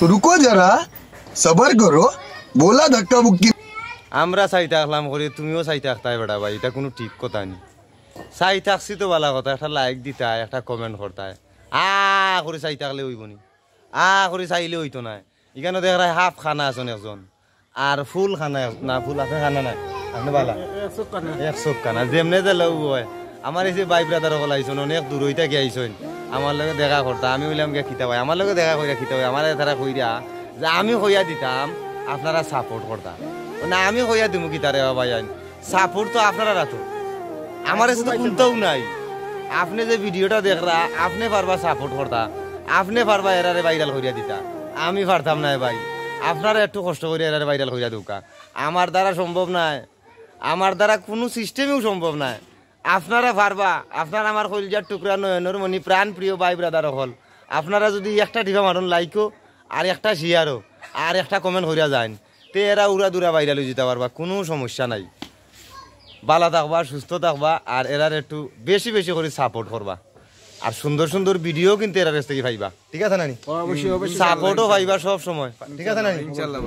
रुको जरा सबर करो बोला धक्का मुक्की আমরা চাই থাকলাম করে তুমিও চাই থাকতাই বেটা ভাই এটা কোনো ঠিক কথা নেই চাই থাকছি তো ভালো কথা একটা লাইক দিতাই একটা কমেন্ট করতাই করে চাই থাকলে হইব নি করে চাইলে হইতো না এখানে দেখ হাফ খানা আছেন একজন আর ফুল খানা না ফুল আছে খানা নাই আপনি বালা এক চোখ খানা যেমনে দিলে হয় আমার এই যে ভাই ব্রাদার সকল আইসন অনেক দূর হইতে গিয়ে আইসন আমার লগে দেখা করতা আমি বললাম গিয়ে খিতা ভাই আমার লগে দেখা কইরা খিতা ভাই আমার তারা কইরা যে আমি হইয়া দিতাম আপনারা সাপোর্ট করতাম না আমি হইয়া দিমু কি তারে ভাই সাপোর্ট তো আপনারা রাখো আমার কাছে তো কোনটাও নাই আপনি যে ভিডিওটা দেখরা আপনি পারবা সাপোর্ট করতা আপনি পারবা এরারে ভাইরাল করিয়া দিতা আমি পারতাম না ভাই আপনারা একটু কষ্ট করে এরারে ভাইরাল করিয়া দৌকা আমার দ্বারা সম্ভব নয় আমার দ্বারা কোনো সিস্টেমেও সম্ভব নয় আপনারা পারবা আপনারা আমার কলজার টুকরা নয়নের মনি প্রাণ প্রিয় ভাই ব্রাদার হল আপনারা যদি একটা টিভা মারুন লাইকও আর একটা শেয়ারও আর একটা কমেন্ট করিয়া যান তে এরা উড়া দুরা ভাইরাল হয়ে যেতে পারবা কোনো সমস্যা নাই ভালো থাকবা সুস্থ থাকবা আর এরার একটু বেশি বেশি করে সাপোর্ট করবা আর সুন্দর সুন্দর ভিডিও কিন্তু এরার কাছ থেকে পাইবা ঠিক আছে নানি সাপোর্টও পাইবা সব সময় ঠিক আছে নানি ইনশাআল্লাহ।